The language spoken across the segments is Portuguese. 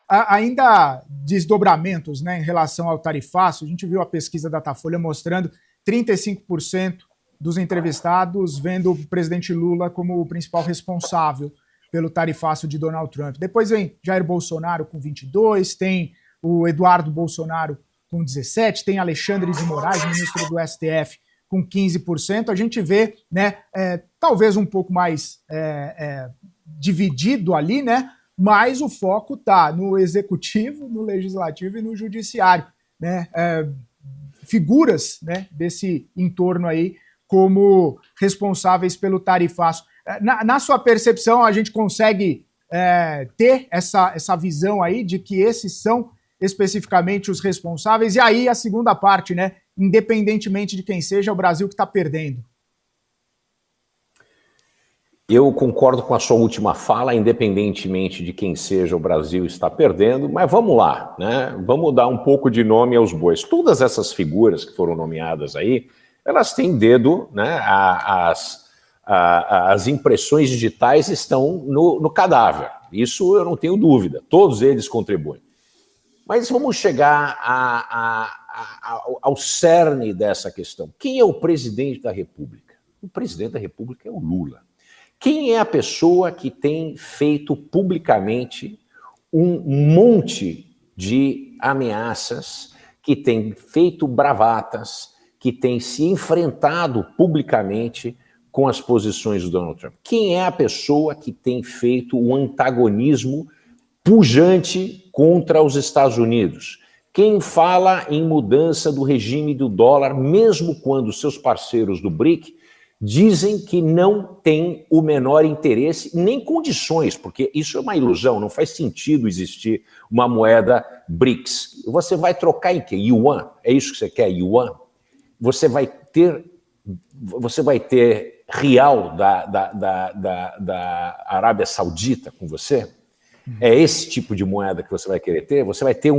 ainda desdobramentos, né, em relação ao tarifaço. A gente viu a pesquisa da Datafolha mostrando 35% dos entrevistados vendo o presidente Lula como o principal responsável pelo tarifaço de Donald Trump. Depois vem Jair Bolsonaro com 22%, tem o Eduardo Bolsonaro com 17%, tem Alexandre de Moraes, ministro do STF, com 15%. A gente vê, né, talvez um pouco mais dividido ali, né, mas o foco está no executivo, no legislativo e no judiciário, né, figuras, né, desse entorno aí como responsáveis pelo tarifaço. Na sua percepção, a gente consegue ter essa visão aí de que esses são especificamente os responsáveis? E aí a segunda parte, né, independentemente de quem seja, é o Brasil que está perdendo. Eu concordo com a sua última fala, independentemente de quem seja, o Brasil está perdendo, mas vamos lá, né? Vamos dar um pouco de nome aos bois. Todas essas figuras que foram nomeadas aí, elas têm dedo, né? As impressões digitais estão no cadáver, isso eu não tenho dúvida, todos eles contribuem. Mas vamos chegar ao cerne dessa questão. Quem é o presidente da República? O presidente da República é o Lula. Quem é a pessoa que tem feito publicamente um monte de ameaças, que tem feito bravatas, que tem se enfrentado publicamente com as posições do Donald Trump? Quem é a pessoa que tem feito o antagonismo pujante contra os Estados Unidos? Quem fala em mudança do regime do dólar, mesmo quando seus parceiros do BRIC dizem que não tem o menor interesse, nem condições, porque isso é uma ilusão, não faz sentido existir uma moeda BRICS. Você vai trocar em quê? Yuan? É isso que você quer, Yuan? Você vai ter real da Arábia Saudita com você? É esse tipo de moeda que você vai querer ter? Você vai ter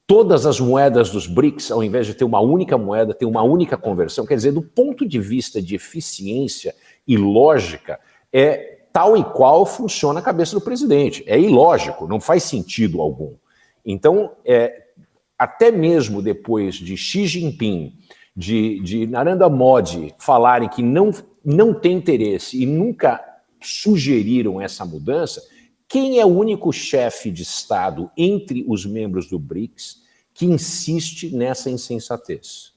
todas as moedas dos BRICS, ao invés de ter uma única moeda, ter uma única conversão. Quer dizer, do ponto de vista de eficiência e lógica, é tal e qual funciona a cabeça do presidente. É ilógico, não faz sentido algum. Então, até mesmo depois de Xi Jinping, de Narendra Modi falarem que não tem interesse e nunca sugeriram essa mudança, quem é o único chefe de Estado entre os membros do BRICS que insiste nessa insensatez?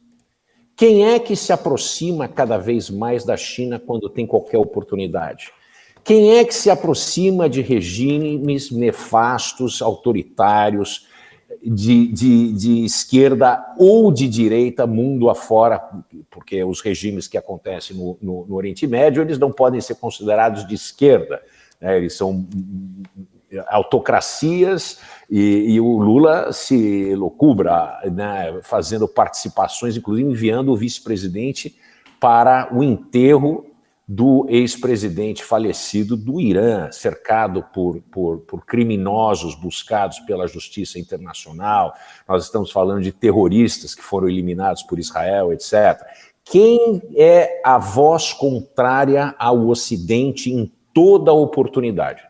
Quem é que se aproxima cada vez mais da China quando tem qualquer oportunidade? Quem é que se aproxima de regimes nefastos, autoritários, de esquerda ou de direita, mundo afora, porque os regimes que acontecem no Oriente Médio, eles não podem ser considerados de esquerda, né? Eles são autocracias e o Lula se locubra, né, fazendo participações, inclusive enviando o vice-presidente para o enterro do ex-presidente falecido do Irã, cercado por criminosos buscados pela justiça internacional. Nós estamos falando de terroristas que foram eliminados por Israel, etc. Quem é a voz contrária ao Ocidente em toda oportunidade?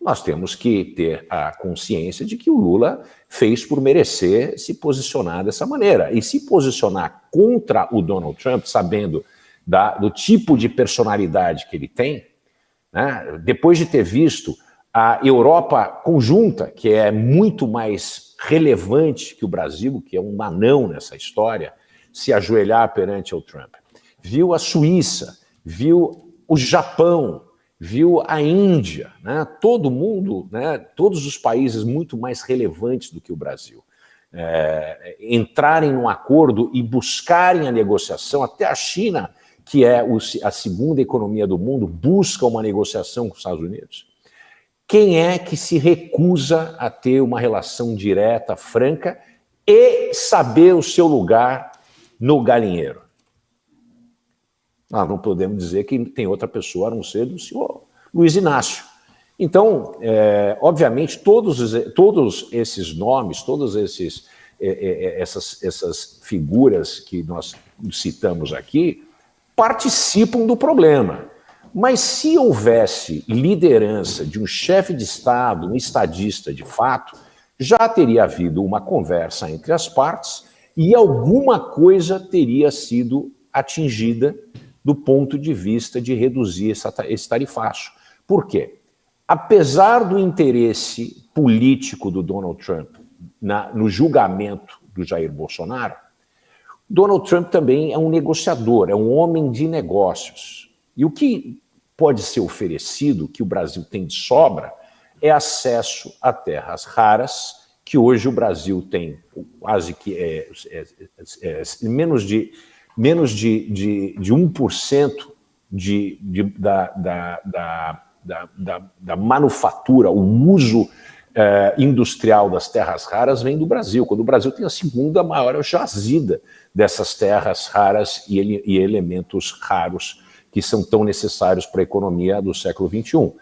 Nós temos que ter a consciência de que o Lula fez por merecer se posicionar dessa maneira. E se posicionar contra o Donald Trump, sabendo do tipo de personalidade que ele tem, né? Depois de ter visto a Europa conjunta, que é muito mais relevante que o Brasil, que é um anão nessa história, se ajoelhar perante o Trump. Viu a Suíça, viu o Japão, viu a Índia, né? Todo mundo, né? Todos os países muito mais relevantes do que o Brasil, entrarem num acordo e buscarem a negociação. Até a China, que é a segunda economia do mundo, busca uma negociação com os Estados Unidos. Quem é que se recusa a ter uma relação direta, franca e saber o seu lugar no galinheiro? Nós não podemos dizer que tem outra pessoa a não ser do senhor Luiz Inácio. Então, obviamente, todos esses nomes, todas essas figuras que nós citamos aqui, participam do problema. Mas se houvesse liderança de um chefe de Estado, um estadista de fato, já teria havido uma conversa entre as partes e alguma coisa teria sido atingida do ponto de vista de reduzir esse tarifaço. Por quê? Apesar do interesse político do Donald Trump no julgamento do Jair Bolsonaro, Donald Trump também é um negociador, é um homem de negócios. E o que pode ser oferecido, que o Brasil tem de sobra, é acesso a terras raras, que hoje o Brasil tem quase que menos de 1% da manufatura, o uso industrial das terras raras vem do Brasil, quando o Brasil tem a segunda maior jazida dessas terras raras e elementos raros que são tão necessários para a economia do século XXI,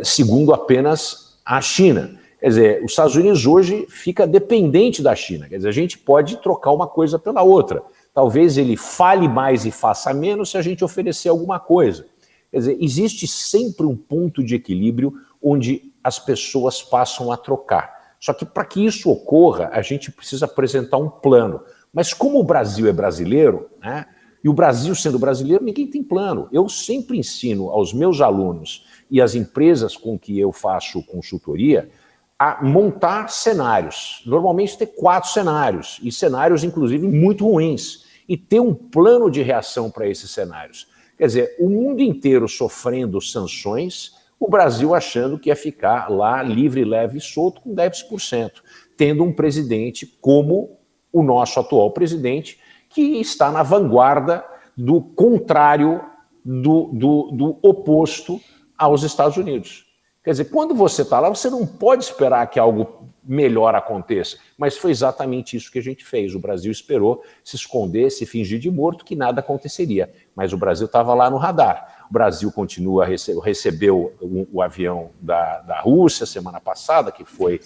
segundo apenas a China. Quer dizer, os Estados Unidos hoje fica dependente da China, quer dizer, a gente pode trocar uma coisa pela outra. Talvez ele fale mais e faça menos se a gente oferecer alguma coisa. Quer dizer, existe sempre um ponto de equilíbrio onde as pessoas passam a trocar. Só que para que isso ocorra, a gente precisa apresentar um plano. Mas como o Brasil é brasileiro, né, e o Brasil sendo brasileiro, ninguém tem plano. Eu sempre ensino aos meus alunos e às empresas com que eu faço consultoria a montar cenários. Normalmente ter 4 cenários, e cenários, inclusive, muito ruins, e ter um plano de reação para esses cenários. Quer dizer, o mundo inteiro sofrendo sanções, o Brasil achando que ia ficar lá livre, leve e solto com 10%, tendo um presidente como o nosso atual presidente, que está na vanguarda do contrário, do oposto aos Estados Unidos. Quer dizer, quando você está lá, você não pode esperar que algo melhor aconteça, mas foi exatamente isso que a gente fez. O Brasil esperou se esconder, se fingir de morto, que nada aconteceria, mas o Brasil estava lá no radar. O Brasil continua, recebeu o avião da Rússia semana passada, que foi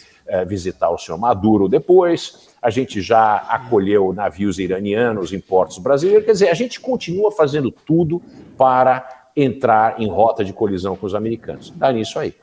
visitar o senhor Maduro depois, a gente já acolheu navios iranianos em portos brasileiros, quer dizer, a gente continua fazendo tudo para entrar em rota de colisão com os americanos. Dá nisso aí.